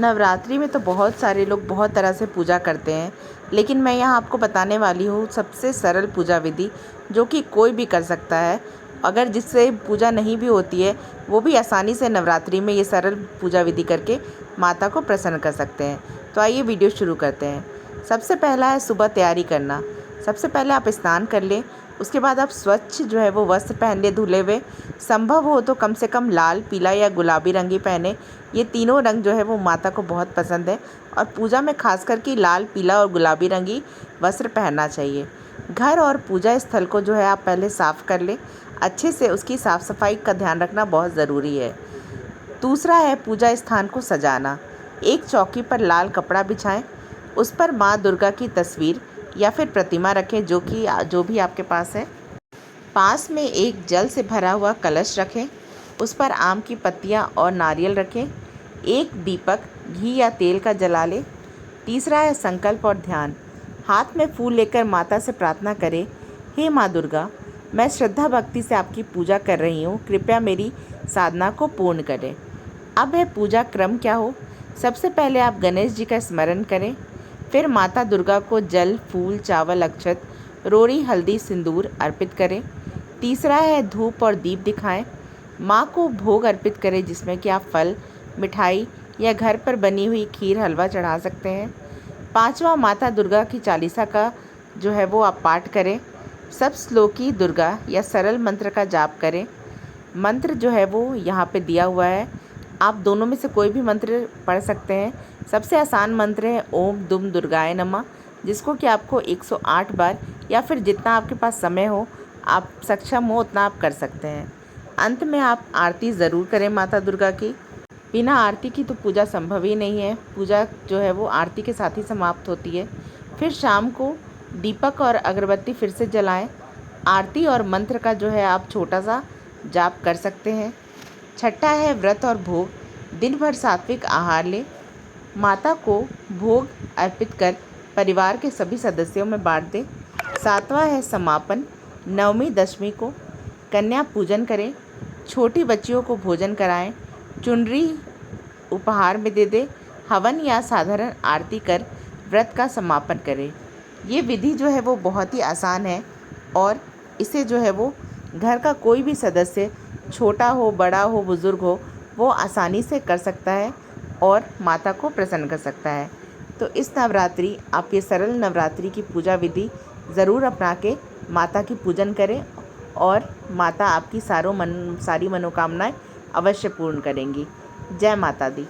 नवरात्रि में तो बहुत सारे लोग बहुत तरह से पूजा करते हैं, लेकिन मैं यहाँ आपको बताने वाली हूँ सबसे सरल पूजा विधि, जो कि कोई भी कर सकता है। अगर जिससे पूजा नहीं भी होती है, वो भी आसानी से नवरात्रि में ये सरल पूजा विधि करके माता को प्रसन्न कर सकते हैं। तो आइए वीडियो शुरू करते हैं। सबसे पहला है सुबह तैयारी करना। सबसे पहले आप स्नान कर लें, उसके बाद आप स्वच्छ जो है वो वस्त्र पहन ले धुले हुए। संभव हो तो कम से कम लाल, पीला या गुलाबी रंग ही पहने। ये तीनों रंग जो है वो माता को बहुत पसंद है और पूजा में खास करके लाल, पीला और गुलाबी रंग ही वस्त्र पहनना चाहिए। घर और पूजा स्थल को जो है आप पहले साफ़ कर लें। अच्छे से उसकी साफ़ सफाई का ध्यान रखना बहुत ज़रूरी है। दूसरा है पूजा स्थान को सजाना। एक चौकी पर लाल कपड़ा बिछाएं, उस पर माँ दुर्गा की तस्वीर या फिर प्रतिमा रखें, जो भी आपके पास है। पास में एक जल से भरा हुआ कलश रखें, उस पर आम की पत्तियां और नारियल रखें। एक दीपक घी या तेल का जला लें। तीसरा है संकल्प और ध्यान। हाथ में फूल लेकर माता से प्रार्थना करें, हे माँ दुर्गा, मैं श्रद्धा भक्ति से आपकी पूजा कर रही हूँ, कृपया मेरी साधना को पूर्ण करें। अब है पूजा क्रम क्या हो। सबसे पहले आप गणेश जी का स्मरण करें, फिर माता दुर्गा को जल, फूल, चावल, अक्षत, रोड़ी, हल्दी, सिंदूर अर्पित करें। तीसरा है धूप और दीप दिखाएं। माँ को भोग अर्पित करें, जिसमें कि आप फल, मिठाई या घर पर बनी हुई खीर, हलवा चढ़ा सकते हैं। पांचवा, माता दुर्गा की चालीसा का जो है वो आप पाठ करें। सब श्लोकी दुर्गा या सरल मंत्र का जाप करें। मंत्र जो है वो यहाँ पे दिया हुआ है, आप दोनों में से कोई भी मंत्र पढ़ सकते हैं। सबसे आसान मंत्र है ओम दुम दुर्गाय नमः, जिसको कि आपको 108 बार या फिर जितना आपके पास समय हो, आप सक्षम हो उतना आप कर सकते हैं। अंत में आप आरती ज़रूर करें माता दुर्गा की। बिना आरती की तो पूजा संभव ही नहीं है। पूजा जो है वो आरती के साथ ही समाप्त होती है। फिर शाम को दीपक और अगरबत्ती फिर से जलाएं। आरती और मंत्र का जो है आप छोटा सा जाप कर सकते हैं। छठा है व्रत और भोग। दिन भर सात्विक आहार लें। माता को भोग अर्पित कर परिवार के सभी सदस्यों में बांट दें। सातवां है समापन। नवमी दशमी को कन्या पूजन करें। छोटी बच्चियों को भोजन कराएं। चुनरी उपहार में दे दें। हवन या साधारण आरती कर व्रत का समापन करें। ये विधि जो है वो बहुत ही आसान है और इसे जो है वो घर का कोई भी सदस्य, छोटा हो, बड़ा हो, बुज़ुर्ग हो, वो आसानी से कर सकता है और माता को प्रसन्न कर सकता है। तो इस नवरात्रि आप ये सरल नवरात्रि की पूजा विधि ज़रूर अपना के माता की पूजन करें और माता आपकी सारी मनोकामनाएं अवश्य पूर्ण करेंगी। जय माता दी।